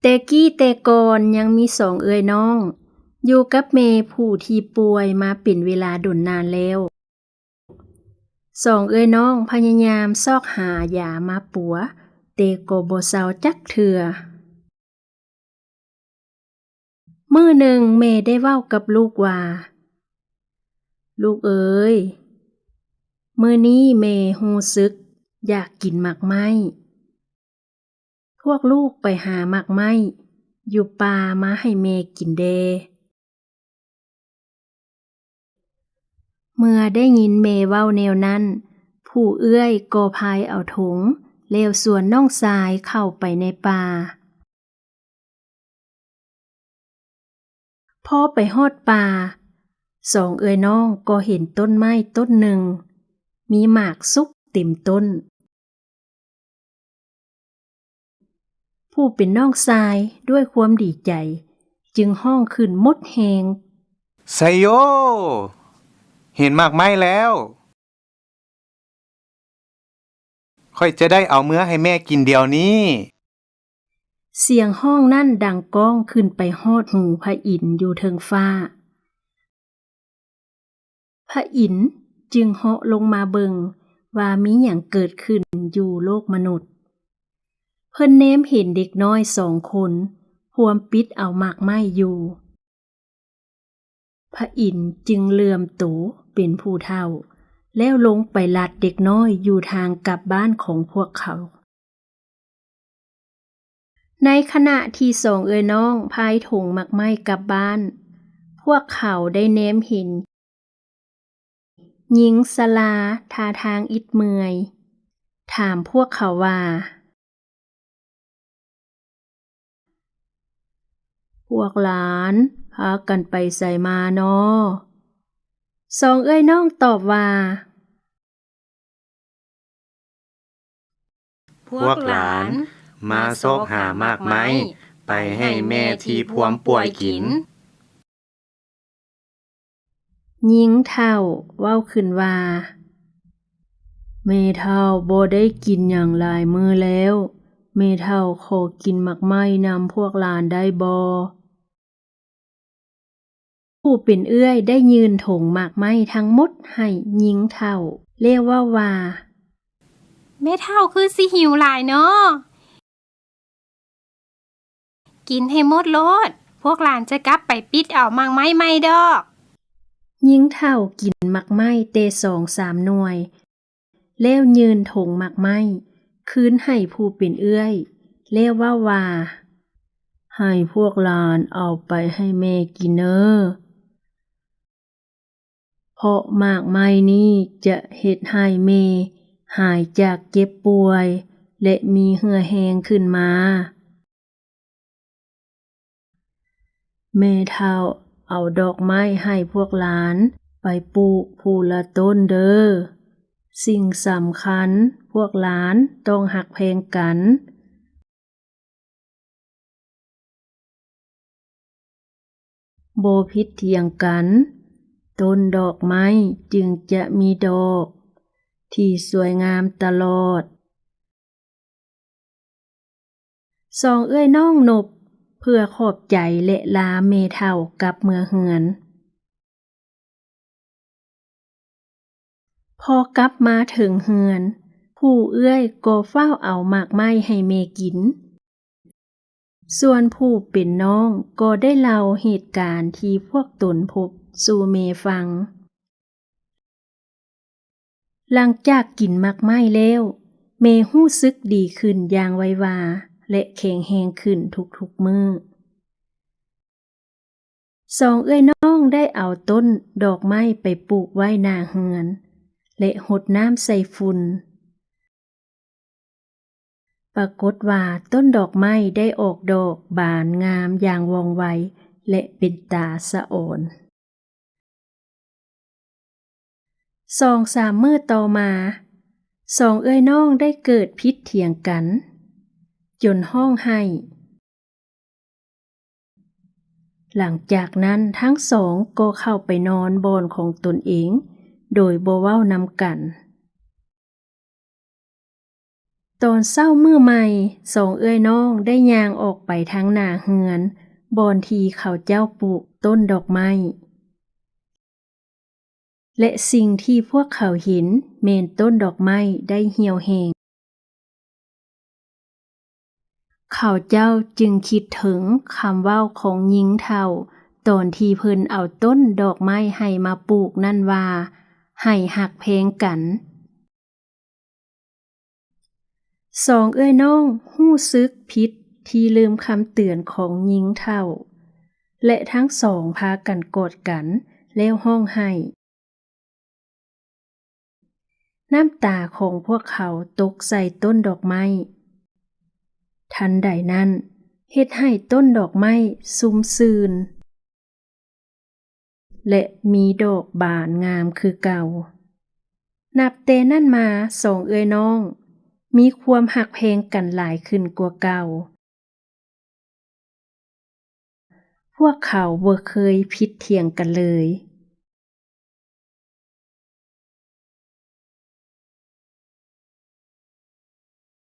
แต่กี้แต่ก่อนยังมีสองเอื้อยน้องอยู่กับแม่ผู้ที่ป่วยมาเป็นเวลาดนนานแล้วสองเอื้อยน้องพยายามซอกหายามาปัวแต่ก็บ่เซาจักเทื่อมื้อหนึ่งแม่ได้เว้ากับลูกว่าลูกเอ๋ยมื้อนี้แม่รู้สึกอยากกินหมากไม้พวกลูกไปหาหมากไม้อยู่ป่ามาให้แม่กินเดเมื่อได้ยินแม่เว้าแนวนั้นผู้เอื้อยก็พายเอาถุงแล้วสวนน้องสายเข้าไปในป่าพอไปฮอดป่าสองเอื้อยน้องก็เห็นต้นไม้ต้นหนึ่งมีหมากสุกเต็มต้นผู้เป็นน้องชายด้วยความดีใจจึงห้องขึ้นหมดแหงไซโยเห็นหมากไม้แล้วค่อยจะได้เอาเมื้อให้แม่กินเดี๋ยวนี้เสียงห้องนั่นดังก้องขึ้นไปฮอดหูพระอินทร์อยู่เทิงฟ้าพระอินทร์จึงเหาะลงมาเบิงว่ามีหยังเกิดขึ้นอยู่โลกมนุษย์เพิ่นแนมเห็นเด็กน้อยสองคนหวมปิดเอาหมากไม้อยู่พระอินทร์จึงเลื่อมตูเป็นผู้เฒ่าแล้วลงไปลัดเด็กน้อยอยู่ทางกลับบ้านของพวกเขาในขณะที่สองเอื้อยน้องพายถุงหมากไม้กลับบ้านพวกเขาได้แนมเห็นหญิงสลาท่าทางอิดเมื่อยถามพวกเขาว่าพวกหลานพากันไปไสมาน้อสองเอื้อยน้องตอบว่าพวกหลานมาซอกหาหมากไม้ไปให้แม่ที่พวมป่วยกินหญิงเฒ่าเว้าขึ้นว่าแม่เฒ่าบ่ได้กินหยังหลายมื้อแล้วแม่เฒ่าขอกินหมากไม้นำพวกหลานได้บ่ผู้เป็นเอื้อยได้ยืนถงหมากไม้ทั้งหมดให้หญิงเฒ่าเรียกว่าแม่เฒ่าคือสิหิวหลายเนาะกินให้หมดโลดพวกหลานจะกลับไปปิดเอาหมากไม้ใหม่ดอกหญิงเฒ่ากินหมากไม้เต2-3 หน่วยแล้วยืนถงหมากไม้คืนให้ผู้เป็นเอื้อยเรียกว่าให้พวกหลานเอาไปให้แม่กินเด้อเพราะหมากไม้นี้จะเฮ็ดให้แม่หายจากเจ็บป่วยและมีเหื่อแห้งขึ้นมาแม่เฒ่าเอาดอกไม้ให้พวกหลานไปปลูกผู้ละต้นเด้อสิ่งสำคัญพวกหลานต้องหักแพงกันบ่ผิดเถียงกันต้นดอกไม้จึงจะมีดอกที่สวยงามตลอดสองเอื้อยน้องนบเพื่อขอบใจและลาแม่เฒ่ากลับเมืองเฮือนพอกลับมาถึงเฮือนผู้เอื้อยก็เฝ้าเอาหมากไม้ให้แม่กินส่วนผู้เป็นน้องก็ได้เล่าเหตุการณ์ที่พวกตนพบสู่แม่ฟังหลังจากกินหมากไม้แล้วแม่รู้สึกดีขึ้นอย่างไววาและแข็งแรงขึ้นทุกๆมื้อสองเอื้อยน้องได้เอาต้นดอกไม้ไปปลูกไว้หน้าเฮือนและหดน้ำใส่ฝุ่นปรากฏว่าต้นดอกไม้ได้ออกดอกบานงามอย่างว่องไวและเป็นตาสะอ่อน2-3 มื้อต่อมาสองเอื้อยน้องได้เกิดพิษเถียงกันจนห้องไห้หลังจากนั้นทั้งสองก็เข้าไปนอนบอนของตนเองโดยบ่เว้านำกัน ตอนเช้ามื้อใหม่สองเอื้อยน้องได้ย่างออกไปทางหน้าเฮือนบอนที่เขาเจ้าปลูกต้นดอกไม้และสิ่งที่พวกเขาเห็นแม่นต้นดอกไม้ได้เหี่ยวแห้งเขาเจ้าจึงคิดถึงคำเว้าของหญิงเฒ่าตอนที่เพิ่นเอาต้นดอกไม้ให้มาปลูกนั่นว่าให้หักแพงกันสองเอื้อยน้องรู้สึกผิดที่ลืมคำเตือนของหญิงเฒ่าและทั้งสองพากันกอดกันแล้วร้องไห้น้ำตาของพวกเขาตกใส่ต้นดอกไม้ทันใดนั้นเฮ็ดให้ต้นดอกไม้ซุ่มซื่นและมีดอกบานงามคือเก่านับแต่นั้นมาสองเอื้อยน้องมีความหักแพงกันหลายขึ้นกว่าเก่าพวกเขาบ่เคยผิดเถียงกันเลย